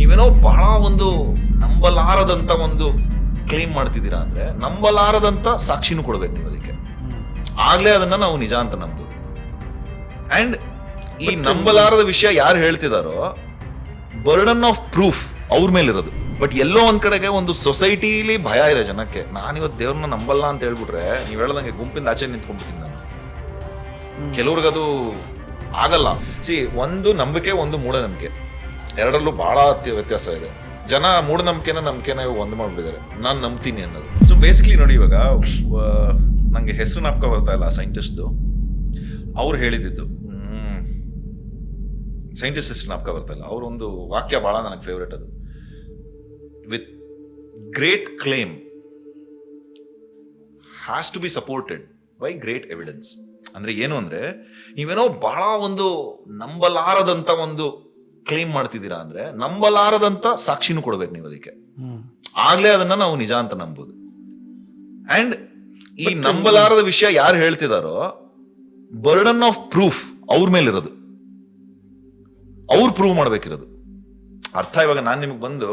ನೀವೇನೋ ಬಹಳ ಒಂದು ನಂಬಲಾರದಂತ ಒಂದು ಕ್ಲೈಮ್ ಮಾಡ್ತಿದ್ದೀರಾ ಅಂದ್ರೆ ನಂಬಲಾರದಂತ ಸಾಕ್ಷಿನೂ ಕೊಡ್ಬೇಕು ನೀವು ಅದಕ್ಕೆ, ಆಗ್ಲೇ ಅದನ್ನ ನಾವು ನಿಜ ಅಂತ ನಂಬೋದು. ಅಂಡ್ ಈ ನಂಬಲಾರದ ವಿಷಯ ಯಾರು ಹೇಳ್ತಿದಾರೋ ಬರ್ಡನ್ ಆಫ್ ಪ್ರೂಫ್ ಅವ್ರ ಮೇಲಿರೋದು. ಬಟ್ ಎಲ್ಲೋ ಒಂದ್ ಕಡೆಗೆ ಒಂದು ಸೊಸೈಟಿಲಿ ಭಯ ಇದೆ ಜನಕ್ಕೆ, ನಾನಿವತ್ತು ದೇವ್ರನ್ನ ನಂಬಲ್ಲ ಅಂತ ಹೇಳ್ಬಿಟ್ರೆ ನೀವ್ ಹೇಳ್ದಂಗೆ ಗುಂಪಿಂದ ಆಚೆ ನಿಂತ್ಕೊಂಡ್ಬಿಡ್ತೀನಿ ನಾನು. ಕೆಲವ್ರಿಗದು ಆಗಲ್ಲ. ಒಂದು ನಂಬಿಕೆ, ಒಂದು ಮೂಢನಂಬಿಕೆ, ಎರಡರಲ್ಲೂ ಬಹಳ ವ್ಯತ್ಯಾಸ ಇದೆ. ಜನ ನಂಬಿಕೆನ ಒಂದು ಮಾಡ್ಬಿಟ್ಟಿದ್ದಾರೆ, ನಾನು ನಂಬ್ತೀನಿ ಅನ್ನೋದು. ಸೊ ಬೇಸಿಕ್ಲಿ ನೋಡಿ, ಇವಾಗ ನಂಗೆ ಹೆಸರು ನಾಪ್ಕ ಬರ್ತಾ ಇಲ್ಲ ಸೈಂಟಿಸ್ಟ್ದು, ಅವ್ರು ಹೇಳಿದ್ದು ಸೈಂಟಿಸ್ಟ್ ಹೆಸರು ನಾಪ್ಕ ಬರ್ತಾ ಇಲ್ಲ, ಅವ್ರ ಒಂದು ವಾಕ್ಯ ಬಹಳ ನನಗೆ ಫೇವ್ರೇಟ್. ಅದು with great claim has to be supported by great evidence. ಅಂದ್ರೆ ಏನು ಅಂದ್ರೆ, ನೀವೇನೋ ಬಹಳ ಒಂದು ನಂಬಲಾರದಂತ ಒಂದು ಕ್ಲೇಮ್ ಮಾಡ್ತಿದ್ದೀರಾ ಅಂದ್ರೆ ನಂಬಲಾರದಂತ ಸಾಕ್ಷಿನೂ ಕೊಡ್ಬೇಕು ನೀವು ಅದಕ್ಕೆ, ಆಗ್ಲೇ ಅದನ್ನ ನಾವು ನಿಜ ಅಂತ ನಂಬೋದು. ಅಂಡ್ ಈ ನಂಬಲಾರದ ವಿಷಯ ಯಾರು ಹೇಳ್ತಿದಾರೋ ಬರ್ಡನ್ ಆಫ್ ಪ್ರೂಫ್ ಅವ್ರ ಮೇಲಿರೋದು, ಅವ್ರು ಪ್ರೂವ್ ಮಾಡ್ಬೇಕಿರೋದು. ಅರ್ಥ ಇವಾಗ ನಾನು ನಿಮಗೆ ಬಂದು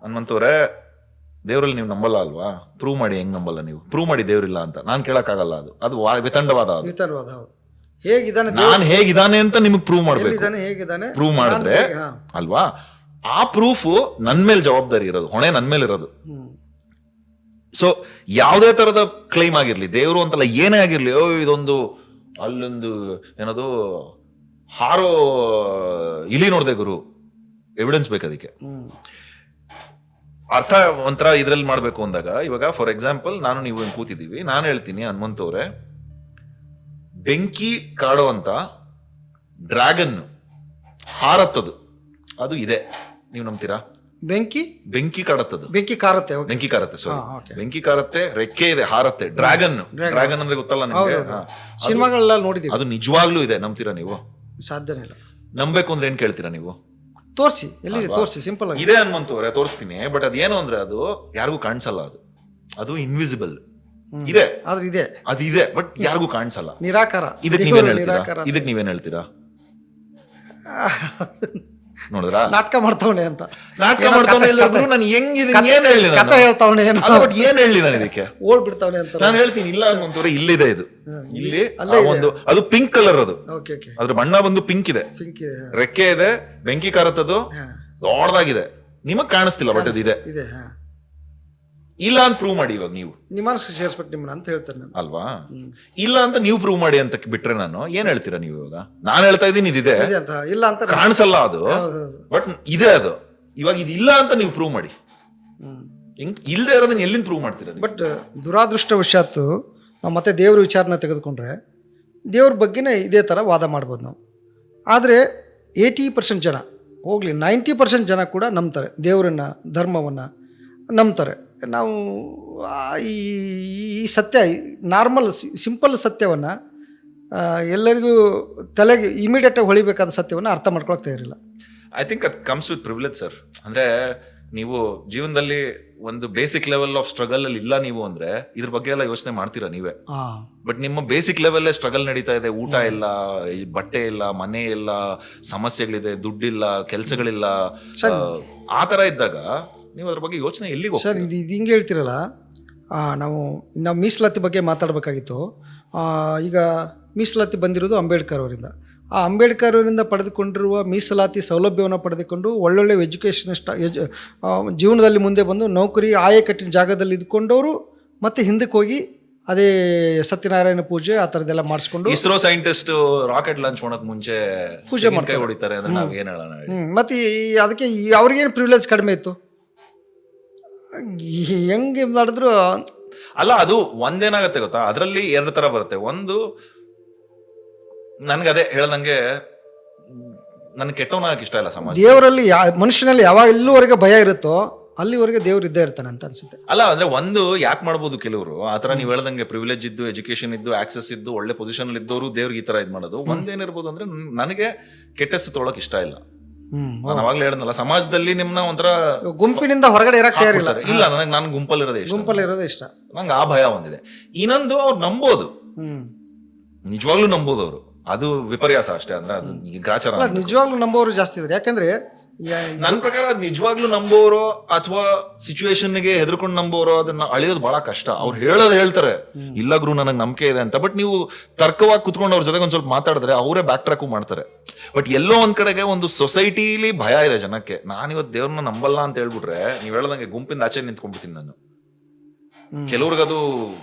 ಹನುಮಂತವ್ರೆ ದೇವ್ರಲ್ಲಿ ನೀವು ನಂಬಲ್ಲ ಅಲ್ವಾ, ಪ್ರೂವ್ ಮಾಡಿ. ಹೆಂಗ್ ನಂಬಲ್ಲ ನೀವು? ಪ್ರೂವ್ ಮಾಡಿ ದೇವ್ರಿಲ್ಲ ಅಂತ ನಾನು ಕೇಳಕ್ಕಾಗಲ್ಲ. ಅದು ವಿತಂಡವಾದ. ನಾನು ಹೇಗಿದ್ದಾನೆ ಅಂತ ನಿಮಗೆ ಪ್ರೂವ್ ಮಾಡ್ಬೇಕು. ಪ್ರೂವ್ ಮಾಡಿದ್ರೆ ಅಲ್ವಾ, ಆ ಪ್ರೂಫ್ ನನ್ ಮೇಲೆ ಜವಾಬ್ದಾರಿ ಇರೋದು, ಹೊಣೆ ನನ್ ಮೇಲೆ ಇರೋದು. ಸೊ ಯಾವುದೇ ತರದ ಕ್ಲೈಮ್ ಆಗಿರ್ಲಿ, ದೇವ್ರು ಅಂತಲ್ಲ ಏನೇ ಆಗಿರ್ಲಿ, ಇದೊಂದು ಅಲ್ಲೊಂದು ಏನದು ಹಾರೋ ಇಲಿ ನೋಡ್ದೆ ಗುರು, ಎವಿಡೆನ್ಸ್ ಬೇಕು ಅದಕ್ಕೆ. ಅರ್ಥ ಒಂಥರ ಇದ್ರಲ್ಲಿ ಮಾಡ್ಬೇಕು ಅಂದಾಗ, ಇವಾಗ ಫಾರ್ ಎಕ್ಸಾಂಪಲ್ ನಾನು ನೀವು ಕೂತಿದ್ದೀವಿ, ನಾನು ಹೇಳ್ತೀನಿ ಹನುಮಂತವ್ರೆ ಬೆಂಕಿ ಕಾಡೋ ಅಂತ ಡ್ರ್ಯಾಗನ್ ಹಾರತ್ತದು, ಅದು ಇದೆ, ನೀವು ನಂಬ್ತೀರಾ? ಬೆಂಕಿ ಕಾಡತ್ತದು, ಬೆಂಕಿ ಕಾರತ್ತೆ ಸಾರಿ, ಬೆಂಕಿ ಕಾರತ್ತೆ, ರೆಕ್ಕೆ ಇದೆ, ಹಾರತ್ತೆ. ಡ್ರ್ಯಾಗನ್ ಅಂದ್ರೆ ಗೊತ್ತಲ್ಲ ನಿಮಗೆ, ಸಿನಿಮಾಗಳೆಲ್ಲ ನೋಡಿದೀವಿ. ಅದು ನಿಜವಾಗ್ಲೂ ಇದೆ, ನಂಬ್ತೀರಾ ನೀವು? ಸಾಧ್ಯನೇ ಇಲ್ಲ. ನಂಬೇಕು ಅಂದ್ರೆ ಏನ್ ಕೇಳ್ತೀರಾ ನೀವು? ತೋರಿಸಿ, ಎಲ್ಲಿ ತೋರಿಸಿ, ಸಿಂಪಲ್ ಆಗಿ ಇದೆ ಹನುಮಂತವ್ರೆ ತೋರಿಸ್ತೀನಿ. ಬಟ್ ಅದೇನು ಅಂದ್ರೆ ಅದು ಯಾರಿಗೂ ಕಾಣಿಸಲ್ಲ, ಅದು ಇನ್ವಿಸಿಬಲ್ ಇದೆ, ಅದು ಇದೆ ಬಟ್ ಯಾರಿಗೂ ಕಾಣಿಸಲ್ಲ, ನಿರಾಕಾರ. ಇದಕ್ಕೆ ನೀವೇನ್ ಹೇಳ್ತೀರಾ? ನೋಡಿದ್ರ ನಾಟಕ ಮಾಡ್ತಾವಣೆ ಅಂತ, ನಾಟಕ ಮಾಡ್ತಾವಣೆ ನಾನು ಏನ್ ಹೇಳಿ, ಕಥೆ ಹೇಳ್ತಾವಣೆ ಬಟ್ ಏನ್ ಹೇಳಿ ನಾನು ಇದಕ್ಕೆ ಓಡ್ಬಿಡ್ತಾವಣೆ ಅಂತ ನಾನು ಹೇಳ್ತೀನಿ. ಇಲ್ಲ ಹನುಮಂತವ್ರೆ, ಇಲ್ಲಿದೆ ಇದು, ಇಲ್ಲಿ ಒಂದು ಅದು ಪಿಂಕ್ ಕಲರ್, ಅದು ಅದ್ರ ಬಣ್ಣ ಬಂದು ಪಿಂಕ್ ಇದೆ, ರೆಕ್ಕೆ ಇದೆ, ಬೆಂಕಿ ಕಾರತ್ತದು, ದೊಡ್ಡದಾಗಿದೆ, ನಿಮಗ್ ಕಾಣಿಸ್ತಿಲ್ಲ ಬಟ್ ಅದು ಇದೆ. ಇಲ್ಲ ಅಂತ ಪ್ರೂವ್ ಮಾಡಿ. ಇವಾಗ ನೀವು ನಿಮ್ಮನಸ್ಸು ಸೇರಿಸ್ಬೇಕು ನಿಮ್ಮನ್ನ ಅಂತ ಹೇಳ್ತಾರೆ ನಾನು, ಅಲ್ವಾ? ಇಲ್ಲ ಅಂತ ನೀವು ಪ್ರೂವ್ ಮಾಡಿ ಅಂತ ಬಿಟ್ರೆ ನಾನು ಏನ್ ಹೇಳ್ತೀರಾ ನೀವು? ಇವಾಗ ನಾನು ಹೇಳ್ತಾ ಇದ್ದೀನಿ ಇದಿದೆ, ಇಲ್ಲ ಅಂತ ಕಾಣಿಸಲ್ಲ ಅದು, ಬಟ್ ಇದೆ ಅದು. ಇವಾಗ ಇದು ಇಲ್ಲ ಅಂತ ನೀವು ಪ್ರೂವ್ ಮಾಡಿ. ಇಲ್ಲದೆ ಇರೋದನ್ನ ಎಲ್ಲಿಂದ ಪ್ರೂವ್ ಮಾಡ್ತೀರಾ? ಬಟ್ ದುರಾದೃಷ್ಟವಶಾತ್ತು ನಾವು ಮತ್ತೆ ದೇವ್ರ ವಿಚಾರನ ತೆಗೆದುಕೊಂಡ್ರೆ ದೇವ್ರ ಬಗ್ಗೆನೇ ಇದೇ ಥರ ವಾದ ಮಾಡ್ಬೋದು ನಾವು. ಆದರೆ 80% ಜನ ಹೋಗ್ಲಿ 90% ಜನ ಕೂಡ ನಂಬ್ತಾರೆ, ದೇವರನ್ನ ಧರ್ಮವನ್ನು ನಂಬ್ತಾರೆ. ನಾವು ಈ ಸತ್ಯ, ನಾರ್ಮಲ್ ಸಿಂಪಲ್ ಸತ್ಯವನ್ನು, ಎಲ್ಲರಿಗೂ ತಲೆಗೆ ಇಮಿಡಿಯೇಟಾಗಿ ಹೊಳಿಬೇಕಾದ ಸತ್ಯವನ್ನು ಅರ್ಥ ಮಾಡ್ಕೊಳಕ್ ತಯಾರಿಲ್ಲ. ಐ ಥಿಂಕ್ ಅದು ಕಮ್ಸ್ ವಿತ್ ಪ್ರಿವಿಲೇಜ್ ಸರ್. ಅಂದ್ರೆ ನೀವು ಜೀವನದಲ್ಲಿ ಒಂದು ಬೇಸಿಕ್ ಲೆವೆಲ್ ಆಫ್ ಸ್ಟ್ರಗಲ್ ಅಲ್ಲಿ ಇಲ್ಲ ನೀವು ಅಂದ್ರೆ ಇದ್ರ ಬಗ್ಗೆ ಎಲ್ಲ ಯೋಚನೆ ಮಾಡ್ತೀರಾ ನೀವೇ. ಬಟ್ ನಿಮ್ಮ ಬೇಸಿಕ್ ಲೆವೆಲ್ ಸ್ಟ್ರಗಲ್ ನಡೀತಾ ಇದೆ, ಊಟ ಇಲ್ಲ, ಬಟ್ಟೆ ಇಲ್ಲ, ಮನೆ ಇಲ್ಲ, ಸಮಸ್ಯೆಗಳಿದೆ, ದುಡ್ಡಿಲ್ಲ, ಕೆಲಸಗಳಿಲ್ಲ, ಆ ತರ ಇದ್ದಾಗ ನೀವು ಅದ್ರ ಬಗ್ಗೆ ಯೋಚನೆ ಎಲ್ಲಿಗೆ? ಸರ್ ಇದು ಹಿಂಗೆ ಹೇಳ್ತಿರಲ್ಲ, ನಾವು ಮೀಸಲಾತಿ ಬಗ್ಗೆ ಮಾತಾಡಬೇಕಾಗಿತ್ತು. ಈಗ ಮೀಸಲಾತಿ ಬಂದಿರೋದು ಅಂಬೇಡ್ಕರ್ ಅವರಿಂದ. ಆ ಅಂಬೇಡ್ಕರ್ ಅವರಿಂದ ಪಡೆದುಕೊಂಡಿರುವ ಮೀಸಲಾತಿ ಸೌಲಭ್ಯವನ್ನು ಪಡೆದುಕೊಂಡು ಒಳ್ಳೊಳ್ಳೆ ಎಜುಕೇಷನಿಸ್ಟ್ ಜೀವನದಲ್ಲಿ ಮುಂದೆ ಬಂದು ನೌಕರಿ ಆಯಕಟ್ಟಿನ ಜಾಗದಲ್ಲಿ ಇದ್ಕೊಂಡವರು ಮತ್ತೆ ಹಿಂದಕ್ಕೆ ಹೋಗಿ ಅದೇ ಸತ್ಯನಾರಾಯಣ ಪೂಜೆ ಆ ಥರದ್ದೆಲ್ಲ ಮಾಡಿಸ್ಕೊಂಡು, ಇಸ್ರೋ ಸೈಂಟಿಸ್ಟ್ ರಾಕೆಟ್ ಲಾಂಚ್ ಮಾಡೋಕೆ ಮುಂಚೆ ಪೂಜೆ ಮಾಡ್ತಾರೆ, ಹೊಡಿತಾರೆ ಅಂದ್ರೆ ನಾವು ಏನು ಹೇಳೋಣ? ಮತ್ತೆ ಅದಕ್ಕೆ ಅವ್ರಿಗೇನು ಪ್ರಿವಿಲೇಜ್ ಕಡಿಮೆ ಇತ್ತು? ಹೆಂಗೆ ಮಾಡಿದ್ರು ಅಲ್ಲ, ಅದು ಒಂದೇನಾಗತ್ತೆ ಗೊತ್ತಾ, ಅದರಲ್ಲಿ ಎರಡು ತರ ಬರುತ್ತೆ. ಒಂದು, ನನ್ಗೆ ಅದೇ ಹೇಳ್ದಂಗೆ ನನ್ಗೆ ಕೆಟ್ಟವನಾಗಕ್ಕೆ ಇಷ್ಟ ಇಲ್ಲ ಸಮಾಜ. ದೇವರಲ್ಲಿ ಮನುಷ್ಯನಲ್ಲಿ ಯಾವಾಗ ಎಲ್ಲೂವರೆಗೆ ಭಯ ಇರುತ್ತೋ ಅಲ್ಲಿವರೆಗೆ ದೇವ್ರು ಇದ್ದೇ ಇರ್ತಾನೆ ಅಂತ ಅನ್ಸುತ್ತೆ. ಅಲ್ಲ ಅಂದ್ರೆ ಒಂದು ಯಾಕೆ ಮಾಡ್ಬೋದು ಕೆಲವರು ಆತರ, ನೀವು ಹೇಳ್ದಂಗೆ ಪ್ರಿವಿಲೇಜ್ ಇದ್ದು, ಎಜುಕೇಶನ್ ಇದ್ದು, ಆಕ್ಸೆಸ್ ಇದ್ದು, ಒಳ್ಳೆ ಪೊಸಿಷನ್ ಇದ್ದವರು ದೇವ್ರಿಗೆ ಈ ತರ ಇದು ಮಾಡೋದು. ಒಂದೇನಿರ್ಬೋದು ಅಂದ್ರೆ ನನಗೆ ಕೆಟ್ಟ ಹೆಸರು ತೊಗೊಳಕ್ ಇಷ್ಟ ಇಲ್ಲ. ನಾನು ಅವಾಗ್ಲೇ ಹೇಳಿದ್ನಲ್ಲ, ಸಮಾಜದಲ್ಲಿ ನಿಮ್ನ ಒಂಥರ ಗುಂಪಿನಿಂದ ಹೊರಗಡೆ ಇರಕ್ಕೆ ತಯಾರಿಲ್ಲ. ಇಲ್ಲ, ನಾನು ಗುಂಪಲ್ಲಿರೋದೇ ಇಷ್ಟ. ನಂಗೆ ಆ ಭಯ ಒಂದಿದೆ. ಇನ್ನೊಂದು, ಅವ್ರು ನಂಬೋದು, ನಿಜವಾಗ್ಲೂ ನಂಬೋದು ಅವರು, ಅದು ವಿಪರ್ಯಾಸ ಅಷ್ಟೇ. ಅಂದ್ರೆ ಅದು ಗ್ರಾಚಾರ. ನಿಜವಾಗ್ಲೂ ನಂಬೋರು ಜಾಸ್ತಿ ಇದ್ದಾರೆ. ಯಾಕಂದ್ರೆ ನನ್ನ ಪ್ರಕಾರ ಅದ್ ನಿಜವಾಗ್ಲೂ ನಂಬೋರೋ ಅಥವಾ ಸಿಚುವೇಶನ್ಗೆ ಹೆದರ್ಕೊಂಡು ನಂಬೋರೋ ಅದನ್ನ ಅಳಿಯೋದು ಬಹಳ ಕಷ್ಟ. ಅವ್ರು ಹೇಳೋದು ಹೇಳ್ತಾರೆ, ಇಲ್ಲ ಗುರು ನನಗೆ ನಂಬಿಕೆ ಇದೆ ಅಂತ. ಬಟ್ ನೀವು ತರ್ಕವಾಗಿ ಕುತ್ಕೊಂಡು ಅವ್ರ ಜೊತೆಗೆ ಒಂದ್ ಸ್ವಲ್ಪ ಮಾತಾಡಿದ್ರೆ ಅವರೇ ಬ್ಯಾಕ್ ಟ್ರ್ಯಾಕು ಮಾಡ್ತಾರೆ. ಬಟ್ ಎಲ್ಲೋ ಒಂದ್ ಕಡೆಗೆ ಒಂದು ಸೊಸೈಟಿಲಿ ಭಯ ಇದೆ ಜನಕ್ಕೆ. ನಾನಿವತ್ತು ದೇವ್ರನ್ನ ನಂಬಲ್ಲ ಅಂತ ಹೇಳ್ಬಿಟ್ರೆ ನೀವ್ ಹೇಳದಂಗೆ ಗುಂಪಿಂದ ಆಚೆ ನಿಂತ್ಕೊಂಡ್ಬಿಡ್ತೀನಿ ನಾನು. ಕೆಲವ್ರಿಗದು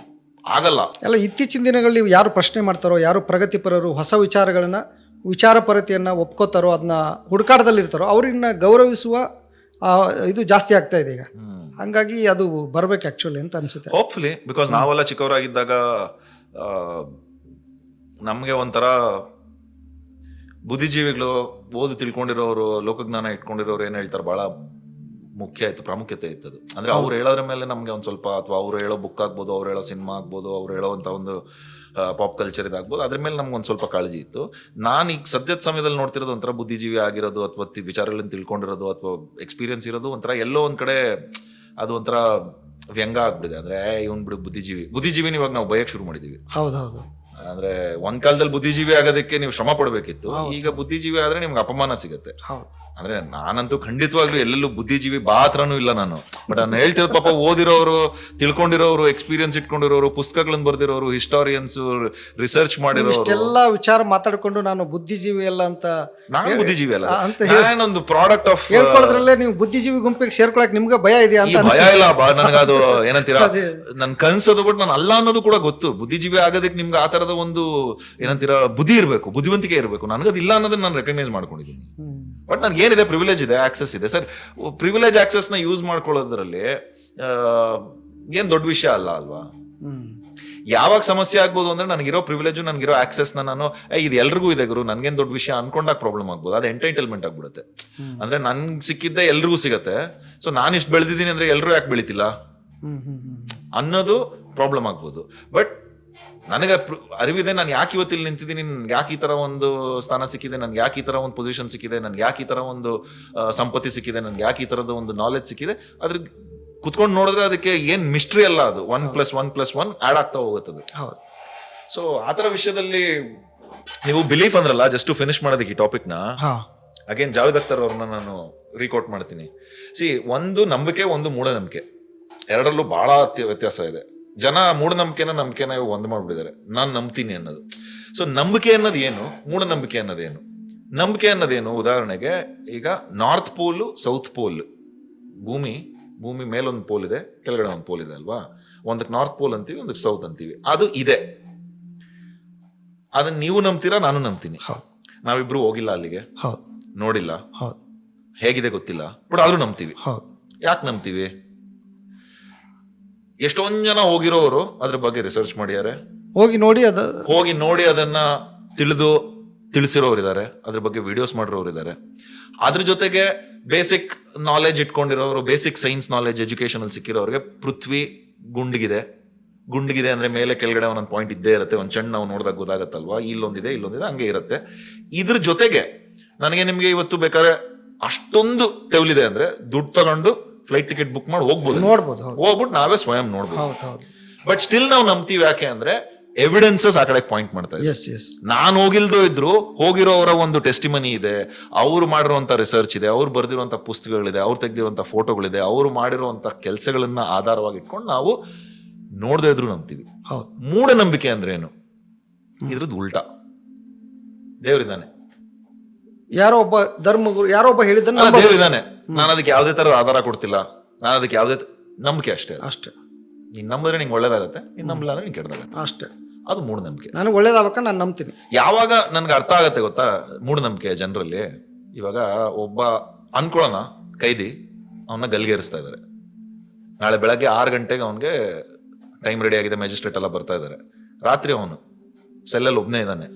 ಆಗಲ್ಲ. ಎಲ್ಲ ಇತ್ತೀಚಿನ ದಿನಗಳಲ್ಲಿ ಯಾರು ಪ್ರಶ್ನೆ ಮಾಡ್ತಾರೋ, ಯಾರು ಪ್ರಗತಿಪರರು ಹೊಸ ವಿಚಾರಪರತೆಯನ್ನು ಒಪ್ಕೋತಾರೋ, ಅದನ್ನ ಹುಡುಕಾಟದಲ್ಲಿರ್ತಾರೋ ಅವ್ರನ್ನ ಗೌರವಿಸುವ ಇದು ಜಾಸ್ತಿ ಆಗ್ತಾ ಇದೆ ಈಗ. ಹಂಗಾಗಿ ಅದು ಬರ್ಬೇಕು ಆಕ್ಚುಲಿ ಅಂತ ಅನ್ಸುತ್ತೆ. ಹೋಪ್ಫುಲಿ. ಬಿಕಾಸ್ ನಾವೆಲ್ಲ ಚಿಕ್ಕವರಾಗಿದ್ದಾಗ ನಮ್ಗೆ ಒಂಥರ ಬುದ್ಧಿಜೀವಿಗಳು, ಓದು ತಿಳ್ಕೊಂಡಿರೋರು, ಲೋಕಜ್ಞಾನ ಇಟ್ಕೊಂಡಿರೋರು ಏನ್ ಹೇಳ್ತಾರೆ ಬಹಳ ಮುಖ್ಯ ಆಯ್ತು, ಪ್ರಾಮುಖ್ಯತೆ ಇತ್ತು ಅದು. ಅಂದ್ರೆ ಅವ್ರು ಹೇಳೋದ್ರ ಮೇಲೆ ನಮ್ಗೆ ಒಂದ್ ಸ್ವಲ್ಪ, ಅಥವಾ ಅವ್ರು ಹೇಳೋ ಬುಕ್ ಆಗ್ಬೋದು, ಅವ್ರು ಹೇಳೋ ಸಿನಿಮಾ ಆಗ್ಬೋದು, ಅವ್ರು ಹೇಳೋವಂಥ ಒಂದು ಪಾಪ್ ಕಲ್ಚರ್ ಇದಾಗ್ಬೋದು, ಅದ್ರ ಮೇಲೆ ನಮ್ಗೆ ಒಂದ್ ಸ್ವಲ್ಪ ಕಾಳಜಿ ಇತ್ತು. ನಾನು ಈಗ ಸದ್ಯದ ಸಮಯದಲ್ಲಿ ನೋಡ್ತಿರೋದು ಒಂಥರ ಬುದ್ಧಿಜೀವಿ ಆಗಿರೋದು, ಅಥವಾ ವಿಚಾರಗಳನ್ನ ತಿಳ್ಕೊಂಡಿರೋದು, ಅಥವಾ ಎಕ್ಸ್ಪೀರಿಯನ್ಸ್ ಇರೋದು ಒಂಥರ ಎಲ್ಲೋ ಒಂದ್ ಕಡೆ ಅದು ಒಂಥರ ವ್ಯಂಗ ಆಗ್ಬಿಡಿದೆ. ಅಂದ್ರೆ ಇವನ್ ಬಿಡು ಬುದ್ಧಿಜೀವಿನ ಇವಾಗ ನಾವು ಬಯಕ್ ಶುರು ಮಾಡಿದೀವಿ. ಹೌದೌದು. ಅಂದ್ರೆ ಒಂದ್ ಕಾಲದಲ್ಲಿ ಬುದ್ಧಿಜೀವಿ ಆಗೋದಕ್ಕೆ ನೀವು ಶ್ರಮ ಪಡ್ಬೇಕಿತ್ತು, ಈಗ ಬುದ್ಧಿಜೀವಿ ಆದ್ರೆ ನಿಮ್ಗೆ ಅಪಮಾನ ಸಿಗುತ್ತೆ. ಅಂದ್ರೆ ನಾನಂತೂ ಖಂಡಿತವಾಗ್ಲೂ ಎಲ್ಲೆಲ್ಲೂ ಬುದ್ಧಿಜೀವಿ ಬಾತ್ರನೂ ಇಲ್ಲ ನಾನು. ಬಟ್ ನಾನು ಹೇಳ್ತಿರೋದು ಪಾಪ ಓದಿರೋರು, ತಿಳ್ಕೊಂಡಿರೋರು, ಎಕ್ಸ್ಪೀರಿಯನ್ಸ್ ಇಟ್ಕೊಂಡಿರೋರು, ಪುಸ್ತಕಗಳನ್ನ ಬರ್ದಿರೋರು, ಹಿಸ್ಟಾರಿಯನ್ಸ್, ರಿಸರ್ಚ್ ಮಾಡಿರೋರು, ಎಲ್ಲ ವಿಚಾರ ಮಾತಾಡ್ಕೊಂಡು ನಾನು ಬುದ್ಧಿಜೀವಿ ಅಲ್ಲ ಅಂತ. ನಾನು ಬುದ್ಧಿಜೀವಿ ಅಲ್ಲ, ನಾನೊಂದು ಪ್ರಾಡಕ್ಟ್ ಆಫ್ ಹೇಳ್ಕೊಳ್ಳೋದ್ರಲ್ಲೇ ನೀವು ಬುದ್ಧಿಜೀವಿ ಗುಂಪಿಗೆ ಸೇರ್ಕೊಳಕ್ ನಿಮ್ಗೆ ಭಯ ಇದೆಯಾ ಅಂತ. ಭಯ ಇಲ್ಲ, ನನಗದು ಏನಂತೀರಾ ನನ್ ಕನ್ಸೋದು, ಬಟ್ ನಾನು ಅಲ್ಲ ಅನ್ನೋದು ಕೂಡ ಗೊತ್ತು. ಬುದ್ಧಿಜೀವಿ ಆಗೋದಕ್ಕೆ ನಿಮ್ಗೆ ಆ ತರದ ಒಂದು ಏನಂತೀರಾ ಬುದ್ಧಿ ಇರಬೇಕು, ಬುದ್ಧಿವಂತಿಕೆ ಇರಬೇಕು. ನನಗದು ಇಲ್ಲ ಅನ್ನೋದನ್ನ ನಾನು ರೆಕಗ್ನೈಸ್ ಮಾಡ್ಕೊಂಡಿದ್ದೀನಿ. ಬಟ್ ನನ್ಗೆ ಏನಿದೆ, ಪ್ರಿವಿಲೇಜ್ ಇದೆ, ಆಕ್ಸೆಸ್ ಇದೆ ಸರ್. ಪ್ರಿವಿಲೇಜ್ ಆಕ್ಸೆಸ್ ನ ಯೂಸ್ ಮಾಡ್ಕೊಳ್ಳೋದ್ರಲ್ಲಿ ಏನ್ ದೊಡ್ಡ ವಿಷಯ ಅಲ್ವಾ. ಯಾವಾಗ ಸಮಸ್ಯೆ ಆಗ್ಬೋದು ಅಂದ್ರೆ ನನಗಿರೋ ಪ್ರಿವಿಲೇಜ್, ನನಗಿರೋ ಆಕ್ಸೆಸ್ ನಾನು ಇದು ಎಲ್ರಿಗೂ ಇದೆ ಗುರು, ನನ್ಗೇನ್ ದೊಡ್ಡ ವಿಷಯ ಅನ್ಕೊಂಡಾಗ ಪ್ರಾಬ್ಲಮ್ ಆಗ್ಬೋದು. ಅದು ಎಂಟೈಟಲ್ಮೆಂಟ್ ಆಗ್ಬಿಡುತ್ತೆ. ಅಂದ್ರೆ ನನ್ಗೆ ಸಿಕ್ಕಿದ್ದೆ ಎಲ್ರಿಗೂ ಸಿಗತ್ತೆ, ಸೊ ನಾನು ಇಷ್ಟು ಬೆಳೆದಿದ್ದೀನಿ ಅಂದ್ರೆ ಎಲ್ರೂ ಯಾಕೆ ಬೆಳಿತಿಲ್ಲ ಅನ್ನೋದು ಪ್ರಾಬ್ಲಮ್ ಆಗ್ಬೋದು. ಬಟ್ ನನಗೆ ಅರಿವಿದೆ, ನಾನು ಯಾಕೆ ಇವತ್ತಿಲ್ಲಿ ನಿಂತಿದ್ದೀನಿ, ನನ್ಗೆ ಯಾಕೆ ಈ ತರ ಒಂದು ಸ್ಥಾನ ಸಿಕ್ಕಿದೆ, ನನ್ಗೆ ಯಾಕೆ ಈ ತರ ಒಂದು ಪೊಸಿಷನ್ ಸಿಕ್ಕಿದೆ, ನನ್ಗೆ ಯಾಕೆ ಈ ತರ ಒಂದು ಸಂಪತ್ತಿ ಸಿಕ್ಕಿದೆ, ನನ್ಗೆ ಯಾಕೆ ಈ ತರದ ಒಂದು ನಾಲೆಜ್ ಸಿಕ್ಕಿದೆ. ಅದ್ರ ಕುತ್ಕೊಂಡು ನೋಡಿದ್ರೆ ಅದಕ್ಕೆ ಏನ್ ಮಿಸ್ಟ್ರಿ ಅಲ್ಲ, ಅದು 1+1+1 ಆಡ್ ಆಗ್ತಾ ಹೋಗುತ್ತದೆ. ಸೊ ಆತರ ವಿಷಯದಲ್ಲಿ ನೀವು ಬಿಲೀಫ್ ಅಂದ್ರಲ್ಲ, ಜಸ್ಟ್ ಟು ಫಿನಿಶ್ ಮಾಡೋದಕ್ಕೆ ಈ ಟಾಪಿಕ್ ನ ಅಗೇನ್ ಜಾವೇದ್ ಅಖ್ತರ್ ಅವ್ರನ್ನ ನಾನು ರೀಕೋಟ್ ಮಾಡ್ತೀನಿ. ಒಂದು ನಂಬಿಕೆ, ಒಂದು ಮೂಢನಂಬಿಕೆ, ಎರಡರಲ್ಲೂ ಬಹಳ ವ್ಯತ್ಯಾಸ ಇದೆ. ಜನ ನಂಬಿಕೆನ ಒಂದು ಮಾಡ್ಬಿಟ್ಟಿದ್ದಾರೆ, ನಾನ್ ನಂಬ್ತೀನಿ ಅನ್ನೋದು. ಸೊ ನಂಬಿಕೆ ಅನ್ನೋದು ಏನು, ಮೂಢನಂಬಿಕೆ ಅನ್ನೋದೇನು? ನಂಬಿಕೆ ಅನ್ನೋದೇನು, ಉದಾಹರಣೆಗೆ ಈಗ ನಾರ್ತ್ ಪೋಲ್, ಸೌತ್ ಪೋಲ್, ಭೂಮಿ ಮೇಲೊಂದು ಪೋಲ್ ಇದೆ, ಕೆಳಗಡೆ ಒಂದು ಪೋಲ್ ಇದೆ ಅಲ್ವಾ. ಒಂದಕ್ಕೆ ನಾರ್ತ್ ಪೋಲ್ ಅಂತೀವಿ, ಒಂದಕ್ಕೆ ಸೌತ್ ಅಂತೀವಿ. ಅದು ಇದೆ, ಅದನ್ನ ನೀವು ನಂಬ್ತೀರಾ, ನಾನು ನಂಬ್ತೀನಿ. ನಾವಿಬ್ರು ಹೋಗಿಲ್ಲ ಅಲ್ಲಿಗೆ, ನೋಡಿಲ್ಲ, ಹೇಗಿದೆ ಗೊತ್ತಿಲ್ಲ, ಬಟ್ ಆದ್ರೂ ನಂಬ್ತೀವಿ. ಯಾಕೆ ನಂಬ್ತೀವಿ? ಎಷ್ಟೊಂದ್ ಜನ ಹೋಗಿರೋರು ಅದ್ರ ಬಗ್ಗೆ ರಿಸರ್ಚ್ ಮಾಡಿದ್ದಾರೆ, ಹೋಗಿ ನೋಡಿ ಅದನ್ನ ತಿಳಿಸಿರೋರಿದ್ದಾರೆ, ಅದ್ರ ಬಗ್ಗೆ ವಿಡಿಯೋಸ್ ಮಾಡಿರೋರು ಇದ್ದಾರೆ. ಅದ್ರ ಜೊತೆಗೆ ಬೇಸಿಕ್ ನಾಲೆಜ್ ಇಟ್ಕೊಂಡಿರೋರು, ಬೇಸಿಕ್ ಸೈನ್ಸ್ ನಾಲೆಜ್ ಎಜುಕೇಶನ್ ಅಲ್ಲಿ ಸಿಕ್ಕಿರೋರಿಗೆ ಪೃಥ್ವಿ ಗುಂಡಿಗಿದೆ ಅಂದ್ರೆ ಮೇಲೆ ಕೆಳಗಡೆ ಒಂದೊಂದು ಪಾಯಿಂಟ್ ಇದ್ದೇ ಇರುತ್ತೆ. ಒಂದ್ ಚೆಂಡು ನಾವು ನೋಡಿದಾಗ ಗೊತ್ತಾಗತ್ತಲ್ವಾ, ಇಲ್ಲೊಂದಿದೆ ಹಂಗೆ ಇರುತ್ತೆ. ಇದ್ರ ಜೊತೆಗೆ ನನಗೆ ನಿಮ್ಗೆ ಇವತ್ತು ಬೇಕಾದ್ರೆ ಅಷ್ಟೊಂದು ತೆವಲಿದೆ ಅಂದ್ರೆ ದುಡ್ಡು ತಗೊಂಡು ಫ್ಲೈಟ್ ಟಿಕೆಟ್ ಬುಕ್ ಮಾಡಿ ನೋಡ್ಬೋದು, ಹೋಗ್ಬಿಟ್ಟು ನಾವೇ ಸ್ವಯಂ ನೋಡ್ಬೋದು. ಬಟ್ ಸ್ಟಿಲ್ ನಾವು ನಂಬ್ತೀವಿ. ಯಾಕೆ ಅಂದ್ರೆ ಎವಿಡೆನ್ಸಸ್ ಆ ಕಡೆ ಪಾಯಿಂಟ್ ಮಾಡ್ತಾ ಇದೆ. ನಾನು ಹೋಗಿಲ್ದೋ ಇದ್ರು ಹೋಗಿರೋವರ ಒಂದು ಟೆಸ್ಟಿಮನಿ ಇದೆ, ಅವ್ರು ಮಾಡಿರುವಂತ ರಿಸರ್ಚ್ ಇದೆ, ಅವ್ರು ಬರ್ದಿರುವಂತ ಪುಸ್ತಕಗಳಿದೆ, ಅವ್ರು ತೆಗ್ದಿರುವಂತ ಫೋಟೋಗಳಿದೆ, ಅವ್ರು ಮಾಡಿರುವಂತ ಕೆಲಸಗಳನ್ನ ಆಧಾರವಾಗಿ ಇಟ್ಕೊಂಡು ನಾವು ನೋಡದೇ ಇದ್ರು ನಂಬ್ತೀವಿ. ಮೂಢನಂಬಿಕೆ ಅಂದ್ರೆ ಏನು? ಇದ್ರದ್ದು ಉಲ್ಟಾ. ದೇವರಿದ್ದಾನೆ, ಯಾರೋ ಒಬ್ಬ ಧರ್ಮಗುರು ಯಾರೋ ಒಬ್ಬ ಹೇಳಿದ್ದಾನೆ, ದೇವರಿದ್ದಾನೆ, ನಾನು ಅದಕ್ಕೆ ಯಾವುದೇ ತರದ ಆಧಾರ ಕೊಡ್ತಿಲ್ಲ, ನಾನು ಅದಕ್ಕೆ ಯಾವುದೇ ನಂಬಿಕೆ ಅಷ್ಟೇ. ನೀನ್ ನಂಬಿದ್ರೆ ನಿಂಗೆ ಒಳ್ಳೇದಾಗತ್ತೆ, ನೀನ್ ನಂಬಲ್ಲ ಅಂದ್ರೆ ನಿಂಗೆ ಕೆಟ್ಟದಾಗತ್ತೆ ಅಷ್ಟೇ. ಅದು ಮೂಢನಂಬಿಕೆ. ನನಗೆ ಒಳ್ಳೇದಾಗಬೇಕ, ನಾನು ನಂಬ್ತೀನಿ. ಯಾವಾಗ ನನ್ಗೆ ಅರ್ಥ ಆಗತ್ತೆ ಗೊತ್ತಾ ಮೂಢನಂಬಿಕೆ ಜನರಲ್ಲಿ? ಇವಾಗ ಒಬ್ಬ ಅನ್ಕೊಳ್ಳೋಣ ಕೈದಿ, ಅವನ್ನ ಗಲ್ಗೇರಿಸ್ತಾ ಇದಾರೆ. ನಾಳೆ ಬೆಳಗ್ಗೆ 6 ಗಂಟೆಗೆ ಅವನ್ಗೆ ಟೈಮ್ ರೆಡಿ ಆಗಿದೆ, ಮ್ಯಾಜಿಸ್ಟ್ರೇಟ್ ಎಲ್ಲ ಬರ್ತಾ ಇದಾರೆ. ರಾತ್ರಿ ಅವನು ಸೆಲ್ಲಲ್ಲಿ ಒಬ್ನೇ ಇದ್ದಾನೆ.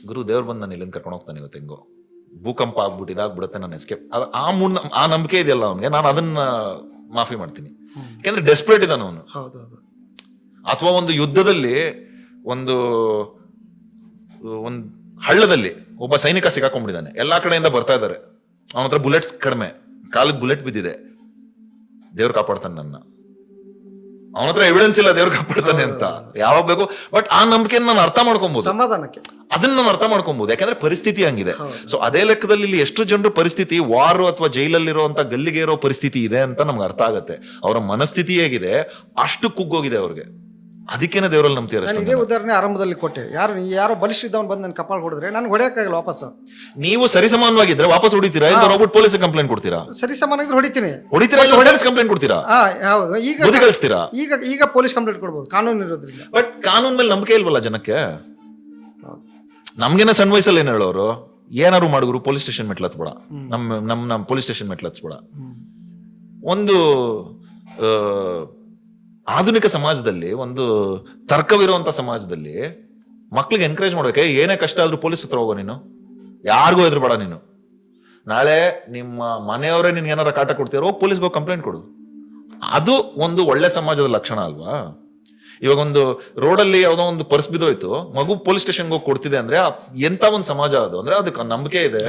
ಗುರು ದೇವ್ರು ಬಂದು ನಾನು ಇಲ್ಲಿಂದ ಕರ್ಕೊಂಡು ಹೋಗ್ತಾನೆ, ಇವತ್ತು ಹೆಂಗೋ ಭೂಕಂಪ ಆಗ್ಬಿಟ್ಟು ಇದಾಗ್ಬಿಡುತ್ತೆ, ನಾನು ಎಸ್ಕೇಪ್. ಆ ನಂಬಿಕೆ ಇದೆಯಲ್ಲ ಅವನಿಗೆ, ನಾನು ಅದನ್ನ ಮಾಫಿ ಮಾಡ್ತೀನಿ. ಯಾಕಂದ್ರೆ ಡೆಸ್ಪರೇಟ್ ಇದ್ದಾನೆ ಅವನು. ಅಥವಾ ಒಂದು ಯುದ್ಧದಲ್ಲಿ ಒಂದು ಹಳ್ಳದಲ್ಲಿ ಒಬ್ಬ ಸೈನಿಕ ಸಿಕ್ಕಾಕೊಂಡ್ಬಿಟ್ಟಿದ್ದಾನೆ, ಎಲ್ಲಾ ಕಡೆಯಿಂದ ಬರ್ತಾ ಇದ್ದಾರೆ, ಅವನ ಹತ್ರ ಬುಲೆಟ್ಸ್ ಕಡಿಮೆ, ಕಾಲಿಗೆ ಬುಲೆಟ್ ಬಿದ್ದಿದೆ, ದೇವ್ರು ಕಾಪಾಡ್ತಾನೆ ನನ್ನ. ಅವನ ಹತ್ರ ಎವಿಡೆನ್ಸ್ ಇಲ್ಲ ದೇವ್ರು ಕಾಪಾಡ್ತಾನೆ ಅಂತ ಯಾವಾಗ ಬೇಕು. ಬಟ್ ಆ ನಂಬಿಕೆನ ನಾನು ಅರ್ಥ ಮಾಡ್ಕೊಬಹುದು, ಸಮಾಧಾನಕ್ಕೆ ಅದನ್ನ ನಾನು ಅರ್ಥ ಮಾಡ್ಕೊಬಹುದು, ಯಾಕಂದ್ರೆ ಪರಿಸ್ಥಿತಿ ಹಂಗಿದೆ. ಸೊ ಅದೇ ಲೆಕ್ಕದಲ್ಲಿ ಇಲ್ಲಿ ಎಷ್ಟು ಜನರು ಪರಿಸ್ಥಿತಿ ವಾರು ಅಥವಾ ಜೈಲಲ್ಲಿರುವಂತ ಗಲ್ಲಿಗೆ ಇರೋ ಪರಿಸ್ಥಿತಿ ಇದೆ ಅಂತ ನಮ್ಗೆ ಅರ್ಥ ಆಗತ್ತೆ. ಅವರ ಮನಸ್ಥಿತಿ ಹೇಗಿದೆ ಅಷ್ಟು ಕುಗ್ಗೋಗಿದೆ ಅವ್ರಿಗೆ, ಅದಕ್ಕೇನೆ ದೇವರಲ್ಲಿ ನಂಬ್ತೀರ. ನಾನು ಇದೇ ಉದಾಹರಣೆ ಆರಂಭದಲ್ಲಿ ಕೊಟ್ಟೆ. ಯಾರೋ ಬಲಿಷ್ಠ ಇದ್ದವನು ಬಂದು ನನ್ನ ಕಪಾಳ ಹೊಡೆದ್ರೆ ನಾನು ಹೊಡೆಯಕ್ಕಾಗಲ್ಲ ವಾಪಸ್. ನೀವು ಸರಿಸಮಾನವಾಗಿದ್ರೆ ವಾಪಸ್ ಹೊಡಿತೀರಾ, ಇಲ್ಲ ಹೋಗ್ಬಿಟ್ಟು ಪೊಲೀಸ್ ಕಂಪ್ಲೇಂಟ್ ಕೊಡ್ತೀರಾ? ಸರಿ ಸಮಾನ ಇದ್ರೆ ಹೊಡಿತೀನಿ. ಹೊಡಿತೀರಾ ಇಲ್ಲ ಪೊಲೀಸ್ ಕಂಪ್ಲೇಂಟ್ ಕೊಡ್ತೀರಾ? ಹೌದು. ಬುದ್ಧಿ ಕಳಿಸ್ತೀರಾ? ಈಗ ಪೊಲೀಸ್ ಕಂಪ್ಲೇಂಟ್ ಕೊಡ್ಬೋದು, ಕಾನೂನು ಇರೋದ್ರಿಂದ. ಬಟ್ ಕಾನೂನ್ ಮೇಲೆ ನಂಬಿಕೆ ಇಲ್ವಲ್ಲ ಜನಕ್ಕೆ. ನಮ್ಗೇನ ಸಣ್ಣ ವಯಸ್ಸಲ್ಲಿ ಏನ್ ಹೇಳೋರು, ಏನಾರು ಮಾಡಿದ್ರು ಪೊಲೀಸ್ ಸ್ಟೇಷನ್ ಮೆಟ್ಲು ಹತ್ಬೇಡ, ನಮ್ ಪೊಲೀಸ್ ಸ್ಟೇಷನ್ ಮೆಟ್ಲು ಹತ್ಬೇಡ. ಒಂದು ಆಧುನಿಕ ಸಮಾಜದಲ್ಲಿ, ಒಂದು ತರ್ಕವಿರುವಂತ ಸಮಾಜದಲ್ಲಿ ಮಕ್ಳಿಗೆ ಎನ್ಕರೇಜ್ ಮಾಡ್ಬೇಕೆ, ಏನೇ ಕಷ್ಟ ಆದ್ರೂ ಪೊಲೀಸ್ ಹತ್ರ ಹೋಗೋ, ನೀನು ಯಾರಿಗೂ ಹೆದರ್ಬೇಡ, ನೀನು ನಾಳೆ ನಿಮ್ಮ ಮನೆಯವರೇ ನಿನ್ ಏನಾರ ಕಾಟ ಕೊಡ್ತೀರೋ ಹೋಗಿ ಪೊಲೀಸ್ಗೆ ಹೋಗಿ ಕಂಪ್ಲೇಂಟ್ ಕೊಡು. ಅದು ಒಂದು ಒಳ್ಳೆ ಸಮಾಜದ ಲಕ್ಷಣ ಅಲ್ವಾ? ಇವಾಗ ಒಂದು ರೋಡಲ್ಲಿ ಯಾವ್ದೋ ಒಂದು ಪರ್ಸ್ ಬಿದ್ದೋಯ್ತು, ಮಗು ಪೊಲೀಸ್ ಸ್ಟೇಷನ್ಗೆ ಹೋಗಿ ಕೊಡ್ತಿದೆ ಅಂದ್ರೆ ಎಂತ ಒಂದು ಸಮಾಜ ಅದು. ಅಂದ್ರೆ ಅದಕ್ಕೆ ನಂಬಿಕೆ ಇದೆ,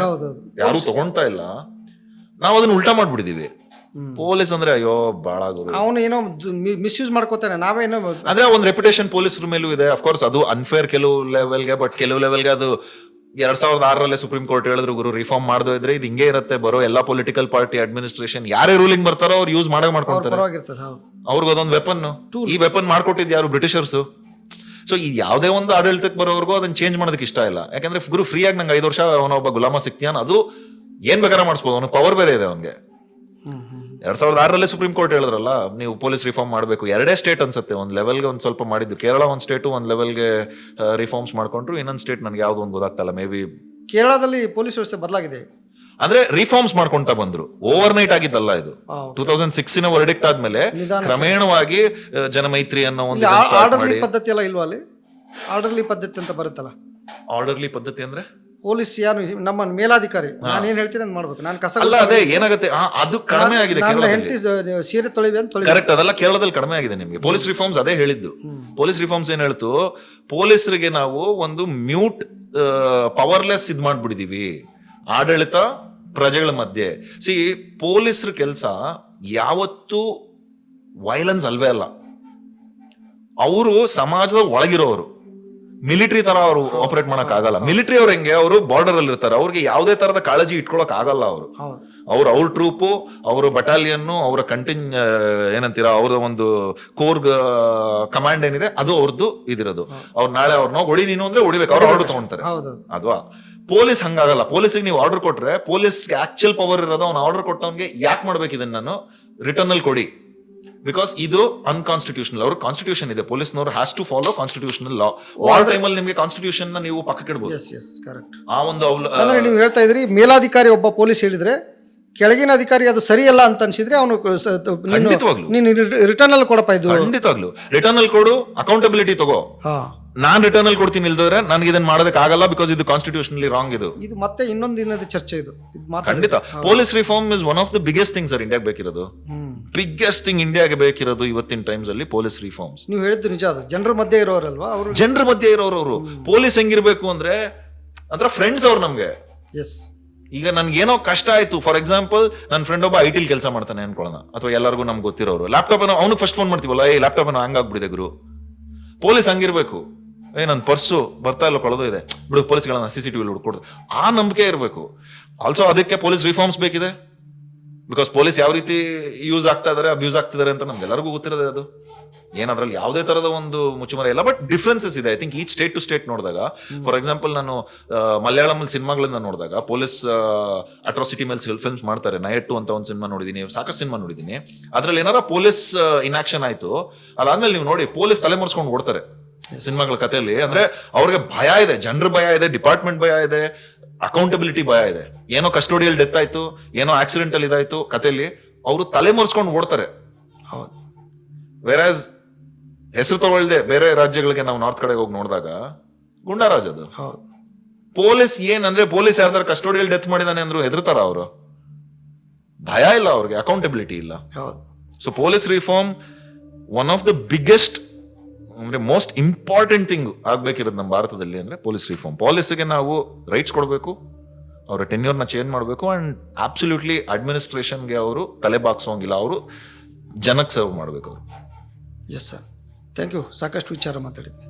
ಯಾರು ತಗೊಂತಾ ಇಲ್ಲ. ನಾವ್ ಅದನ್ನ ಉಲ್ಟಾ ಮಾಡ್ಬಿಡಿದೀವಿ. ಪೊಲೀಸ್ ಅಂದ್ರೆ ಅಯ್ಯೋ ಬಾಳ ಅವನು ಏನೋ ಮಿಸ್ಯೂಸ್ ಮಾಡ್ಕೋತಾನೆ, ನಾವೇನೋ ಅಂದ್ರೆ ಒಂದು ರೆಪ್ಯುಟೇಷನ್ ಪೊಲೀಸರ ಮೇಲೂ ಇದೆ. ಅಫ್ಕೋರ್ಸ್ ಅದು ಅನ್ಫೇರ್ ಕೆಲವು ಲೆವೆಲ್ಗೆ, ಬಟ್ ಕೆಲವು ಲೆವೆಲ್ಗೆ ಅದು 2006 ಸುಪ್ರೀಂ ಕೋರ್ಟ್ ಹೇಳಿದ್ರು ಗುರು ರಿಫಾರ್ಮ್ ಮಾಡದೇ ಇದ್ರೆ ಇದು ಹಿಂಗೆ ಇರುತ್ತೆ. ಬರೋ ಎಲ್ಲಾ ಪೊಲಿಟಿಕಲ್ ಪಾರ್ಟಿ ಅಡ್ಮಿನಿಸ್ಟ್ರೇಷನ್ ಯಾರೇ ರೂಲಿಂಗ್ ಬರ್ತಾರೋ ಅವ್ರು ಯೂಸ್ ಮಾಡ್ಕೊಂತಾರೆ. ಅವ್ರಿಗೆ ಅದೊಂದು ವೆಪನ್, ಈ ವೆಪನ್ ಮಾಡ್ಕೊಟ್ಟಿದ್ ಯಾರು? ಬ್ರಿಟಿಷರ್ಸ್. ಸೊ ಈ ಯಾವುದೇ ಒಂದು ಆಡಳಿತಕ್ಕೆ ಬರೋವರೆಗೂ ಅದನ್ನ ಚೇಂಜ್ ಮಾಡೋದಕ್ಕೆ ಇಷ್ಟ ಇಲ್ಲ. ಯಾಕಂದ್ರೆ ಗುರು ಫ್ರೀ ಆಗಿ ನಂಗೆ 5 ವರ್ಷ ಅವನೊಬ್ಬ ಗುಲಾಮ ಸಿಕ್ತಿಯಾನ, ಅದು ಏನ್ ಬೇಕಾದ್ರೆ ಮಾಡಿಸ್ಬೋದು, ಅವನಿಗೆ ಪವರ್ ಬೇರೆ ಇದೆ ಅವನಿಗೆ. 2006 ಸುಪ್ರೀಂ ಕೋರ್ಟ್ ಹೇಳಿದ್ರಲ್ಲ ನೀವು ಪೊಲೀಸ್ ರಿಫಾರ್ಮ್ ಮಾಡಬೇಕು. 2 ಸ್ಟೇಟ್ ಅನ್ಸುತ್ತೆ ಒಂದ್ ಲೆವೆಲ್ಗೆ ಒಂದ್ ಸ್ವಲ್ಪ ಮಾಡಿದ್ದು, ಕೇರಳ ಒಂದ್ ಸ್ಟೇಟ್ ಒಂದ್ ಲೆವೆಲ್ಗೆ ರಿಫಾರ್ಮ್ಸ್ ಮಾಡ್ಕೊಂಡ್ರು, ಇನ್ನೊಂದ್ ಸ್ಟೇಟ್ ನನಗೆ ಯಾವ್ದು ಒಂದು ಗೊತ್ತಾಗ್ತಲ್ಲ. ಮೇ ಬಿ ಕೇರಳದಲ್ಲಿ ಪೊಲೀಸ್ ವ್ಯವಸ್ಥೆ ಬದಲಾಗಿದೆ, ಅಂದ್ರೆ ರಿಫಾರ್ಮ್ಸ್ ಮಾಡ್ಕೊಂತ ಬಂದ್ರು. ಓವರ್ ನೈಟ್ ಆಗಿದ್ದಲ್ಲ ಇದು. 2006 ವರ್ಡಿಕ್ಟ್ ಆದ್ಮೇಲೆ ಕ್ರಮೇಣವಾಗಿ ಜನಮೈತ್ರಿ ಅನ್ನೋ ಒಂದು ಆರ್ಡರ್ಲಿ ಪದ್ಧತಿ ಎಲ್ಲ ಇಲ್ವಾ ಅಲ್ಲಿ? ಆರ್ಡರ್ಲಿ ಪದ್ಧತಿ ಅಂತ ಬರುತ್ತಲ್ಲ. ಆರ್ಡರ್ಲಿ ಪದ್ಧತಿ ಅಂದ್ರೆ ಪೊಲೀಸ್ ಯಾರು ನಮ್ಮ ಮೇಲಾಧಿಕಾರಿ, ನಾನು ಏನ್ ಹೇಳ್ತೀನಿ ಅಂತ ಮಾಡ್ಬೇಕು. ನಾನು ಕಸ ಅಲ್ಲ, ಅದೇ ಏನಾಗುತ್ತೆ ಅದು ಕಡಿಮೆ ಆಗಿದೆ. ಸೀರೆ ತೊಳಿವೆ ಅಂತ ಕರೆಕ್ಟ್, ಅದೆಲ್ಲ ಕೇರಳದಲ್ಲಿ ಕಡಿಮೆ ಆಗಿದೆ ನಿಮ್ಗೆ. ಪೊಲೀಸ್ ರಿಫಾರ್ಮ್ಸ್ ಅದೇ ಹೇಳಿದ್ದು. ಪೊಲೀಸ್ ರಿಫಾರ್ಮ್ಸ್ ಏನ್ ಹೇಳ್ತು, ಪೊಲೀಸರಿಗೆ ನಾವು ಒಂದು ಮ್ಯೂಟ್ ಪವರ್ಲೆಸ್ ಇದ್ ಮಾಡ್ಬಿಡಿದೀವಿ, ಆಡಳಿತ ಪ್ರಜೆಗಳ ಮಧ್ಯೆ. ಸಿ ಪೊಲೀಸರ ಕೆಲಸ ಯಾವತ್ತೂ ವೈಲೆನ್ಸ್ ಅಲ್ವೇ ಅಲ್ಲ. ಅವರು ಸಮಾಜದ ಒಳಗಿರೋರು, ಮಿಲಿಟರಿ ತರ ಅವರು ಆಪರೇಟ್ ಮಾಡಕ್ ಆಗಲ್ಲ. ಮಿಲಿಟರಿ ಅವ್ರು ಹೆಂಗೆ, ಅವರು ಬಾರ್ಡರ್ ಅಲ್ಲಿ ಇರ್ತಾರೆ, ಅವ್ರಿಗೆ ಯಾವುದೇ ತರದ ಕಾಳಜಿ ಇಟ್ಕೊಳಕ್ ಆಗಲ್ಲ. ಅವ್ರ ಟ್ರೂಪು, ಅವ್ರ ಬಟಾಲಿಯನ್, ಅವರ ಏನಂತೀರಾ, ಅವ್ರ ಒಂದು ಕೋರ್ ಕಮಾಂಡ್ ಏನಿದೆ ಅದು ಅವ್ರದ್ದು ಇದಿರೋದು. ಅವ್ರು ನಾಳೆ ಅವ್ರನ್ನ ಹೊಡಿ ನೀನು ಅಂದ್ರೆ ಹೊಡಿಬೇಕು, ಅವ್ರು ಆರ್ಡರ್ ತಗೊಂತಾರೆ ಅಲ್ವಾ? ಪೊಲೀಸ್ ಹಂಗಾಗಲ್ಲ. ಪೊಲೀಸಿಗೆ ನೀವು ಆರ್ಡರ್ ಕೊಟ್ರೆ, ಪೊಲೀಸ್ಗೆ ಆಕ್ಚುಯಲ್ ಪವರ್ ಇರೋದು ಅವ್ನು ಆರ್ಡರ್ ಕೊಟ್ಟವನ್ಗೆ ಯಾಕೆ ಮಾಡ್ಬೇಕು ಇದನ್ನ ನಾನು ರಿಟರ್ನ್ ಅಲ್ಲಿ ಕೊಡಿ, ಬಿಕಾಸ್ ಇದು ಅನ್ಕಾನ್ಸ್ಟಿಟ್ಯೂಷನಲ್. ಅವ್ರ ಕಾನ್ಸ್ಟಿಟ್ಯೂಷನ್ ಇದೆ, ಪೊಲೀಸ್ನವರು has to follow constitutional law. War ಟೈಮಲ್ಲಿ ನಿಮಗೆ ಕಾನ್ಸ್ಟಿಟ್ಯೂಷನ್ ನೀವು ಪಕ್ಕಕ್ಕೆ ಇಡಬಹುದು. ಆ ಒಂದು ಅಂದ್ರೆ ನೀವು ಹೇಳ್ತಾ ಇದ್ರಿ, ಮೇಲಾಧಿಕಾರಿ ಒಬ್ಬ ಪೊಲೀಸ್ ಹೇಳಿದ್ರೆ ಕೆಳಗಿನ ಅಧಿಕಾರಿ ಅದು ಸರಿಯಲ್ಲ ಅಂತ ಅನ್ಸಿದ್ರೆ ಅವನು ರಿಟರ್ನ್ ಅಲ್ಲಿ ಕೊಡಪ್ಪ, ಇದು ಖಂಡಿತವಾಗ್ಲು ರಿಟರ್ನ್ ಅಲ್ಲಿ ಕೊಡು, ಅಕೌಂಟಬಿಲಿಟಿ ತಗೋ. ನಾನ್ ರಿಟರ್ನ್ ಅಲ್ಲಿ ಕೊಡ್ತೀನಿ, ಇಲ್ದ್ರೆ ನನ್ಗೆ ಇದನ್ನ ಮಾಡೋದಕ್ಕೆ ಆಗಲ್ಲ, ಬಿಕಾಸ್ ಇದು ಕಾನ್ಸ್ಟಿಟ್ಯೂಷನಲಿ ರಾಂಗ್. ಇದು ಮತ್ತೆ ಇನ್ನೊಂದು ದಿನದ ಚರ್ಚೆ ಇದು. ಖಂಡಿತ police reform is one of the biggest thing sir ಇಂಡಿಯಾಗೆ ಬೇಕಿರೋದು. ಬಿಗ್ಗೆಸ್ಟ್ ಥಿಂಗ್ ಇಂಡಿಯಾಗೆ ಬೇಕಿರೋದು ಇವತ್ತಿನ ಟೈಮ್ಸ್ ಅಲ್ಲಿ ಪೊಲೀಸ್ ರಿಫಾರ್ಮ್ಸ್. ನೀವು ಹೇಳಿದ್ದು ನಿಜ, ಅದು ಜನರ ಮಧ್ಯೆ ಇರೋರಲ್ವಾ ಅವರು, ಜನರ ಮಧ್ಯೆ ಇರೋರು. ಪೊಲೀಸ್ ಹೆಂಗಿರ್ಬೇಕು ಅಂದ್ರೆ ಅಂದ್ರೆ ಫ್ರೆಂಡ್ಸ್ ಅವ್ರು ನಮ್ಗೆ. ಈಗ ನನ್ಗೇನೋ ಕಷ್ಟ ಆಯ್ತು, ಫಾರ್ ಎಕ್ಸಾಂಪಲ್ ನನ್ನ ಫ್ರೆಂಡ್ ಒಬ್ಬ ಐ ಟಿ ಕೆಲಸ ಮಾಡ್ತಾನೆ ಅನ್ಕೊಳ್ಳೋಣ, ಅಥವಾ ಎಲ್ಲರಿಗೂ ನಮ್ಗೆ ಗೊತ್ತಿರೋರು. ಲ್ಯಾಪ್ಟಾಪ್ ಅವ್ನಿಗೆ ಫಸ್ಟ್ ಫೋನ್ ಮಾಡ್ತೀವಲ್ಲ, ಈ ಲ್ಯಾಪ್ಟಾಪ್ ಹಂಗಾಗ್ಬಿಡಿದೆ ಗುರು. ಪೊಲೀಸ್ ಹಂಗಿರ್ಬೇಕು, ನನ್ನ ಪರ್ಸು ಬರ್ತಾ ಇಲ್ಲ ಕಳೆದು ಇದೆ ಬಿಡು, ಪೊಲೀಸ್ಗಳನ್ನ CCTV ಹುಡ್ಕೊಡ್ದು, ಆ ನಂಬಿಕೆ ಇರಬೇಕು. ಆಲ್ಸೋ ಅದಕ್ಕೆ ಪೊಲೀಸ್ ರಿಫಾರ್ಮ್ಸ್ ಬೇಕಿದೆ, ಬಿಕಾಸ್ ಪೊಲೀಸ್ ಯಾವ ರೀತಿ ಯೂಸ್ ಆಗ್ತಾ ಇದಾರೆ, ಅಬ್ಯೂಸ್ ಆಗ್ತಿದ್ದಾರೆ ಅಂತ ನಮ್ಗೆಲ್ಲರಿಗೂ ಗೊತ್ತಿರೋದೆ. ಅದು ಏನಾದ್ರಲ್ಲಿ ಯಾವುದೇ ತರದ ಒಂದು ಮುಚ್ಚುಮರೆ ಇಲ್ಲ, ಬಟ್ ಡಿಫ್ರೆನ್ಸಸ್ ಇದೆ. I think each state to state ನೋಡಿದಾಗ, ಫಾರ್ ಎಕ್ಸಾಂಪಲ್ ನಾನು ಮಲಯಾಳಂ ಸಿನಿಮಾಗಳನ್ನ ನೋಡಿದಾಗ ಪೊಲೀಸ್ ಅಟ್ರಾಸಿಟಿ ಮೇಲೆ ಫಿಲ್ಮ್ಸ್ ಮಾಡ್ತಾರೆ. ನಯಟ್ಟು ಅಂತ ಒಂದು ಸಿನಿಮಾ ನೋಡಿದೀನಿ, ಸಾಕಷ್ಟು ಸಿನಿಮಾ ನೋಡಿದೀನಿ. ಅದ್ರಲ್ಲಿ ಏನಾರ ಪೊಲೀಸ್ ಇನ್ಆಕ್ಷನ್ ಆಯ್ತು, ಅದಾದ್ಮೇಲೆ ನೀವು ನೋಡಿ ಪೊಲೀಸ್ ತಲೆ ಮರೆಸ್ಕೊಂಡು ಓಡ್ತಾರೆ ಸಿನಿಮಾಗಳ ಕಥೆಯಲ್ಲಿ. ಅಂದ್ರೆ ಅವ್ರಿಗೆ ಭಯ ಇದೆ, ಜನರ ಭಯ ಇದೆ, ಡಿಪಾರ್ಟ್ಮೆಂಟ್ ಭಯ ಇದೆ, ಅಕೌಂಟಬಿಲಿಟಿ ಭಯ ಇದೆ. ಏನೋ ಕಸ್ಟೋಡಿಯಲ್ ಡೆತ್ ಆಯ್ತು, ಏನೋ ಆಕ್ಸಿಡೆಂಟ್ ಅಲ್ಲಿ ಇದಾಯ್ತು ಕಥೆಯಲ್ಲಿ, ಅವರು ತಲೆ ಮರೆಸ್ಕೊಂಡು ಓಡ್ತಾರೆ. ವೆರಾಸ್ ಹೆಸರು ತಗೊಳ್ದೆ ಬೇರೆ ರಾಜ್ಯಗಳಿಗೆ ನಾವು ನಾರ್ತ್ ಕಡೆ ಹೋಗಿ ನೋಡಿದಾಗ ಗುಂಡಾರಾಜ್ ಅದು. ಪೊಲೀಸ್ ಏನಂದ್ರೆ, ಪೊಲೀಸ್ ಯಾರ್ದಾರ ಕಸ್ಟೋಡಿಯಲ್ ಡೆತ್ ಮಾಡಿದಾನೆ ಅಂದ್ರು ಹೆದರ್ತಾರ ಅವರು? ಭಯ ಇಲ್ಲ ಅವ್ರಿಗೆ, ಅಕೌಂಟಬಿಲಿಟಿ ಇಲ್ಲ. So police reform one of the biggest ಅಂದ್ರೆ ಮೋಸ್ಟ್ ಇಂಪಾರ್ಟೆಂಟ್ ಥಿಂಗ್ ಆಗ್ಬೇಕಿರೋದು ನಮ್ಮ ಭಾರತದಲ್ಲಿ ಅಂದ್ರೆ ಪೊಲೀಸ್ ರಿಫಾರ್ಮ್. ಪೊಲೀಸ್ಗೆ ನಾವು ರೈಟ್ಸ್ ಕೊಡಬೇಕು, ಅವರ ಟೆನ್ಯೂರ್ನ ಚೇಂಜ್ ಮಾಡಬೇಕು, ಅಂಡ್ ಅಬ್ಸಲ್ಯೂಟ್ಲಿ ಅಡ್ಮಿನಿಸ್ಟ್ರೇಷನ್ಗೆ ಅವರು ತಲೆ ಬಾಗ್ಸೋಂಗಿಲ್ಲ, ಅವರು ಜನಕ್ಕೆ ಸರ್ವ್ ಮಾಡ್ಬೇಕು. ಅವರು ಎಸ್ ಸರ್, ಥ್ಯಾಂಕ್ ಯು. ಸಾಕಷ್ಟು ವಿಚಾರ ಮಾತಾಡಿದ್ವಿ.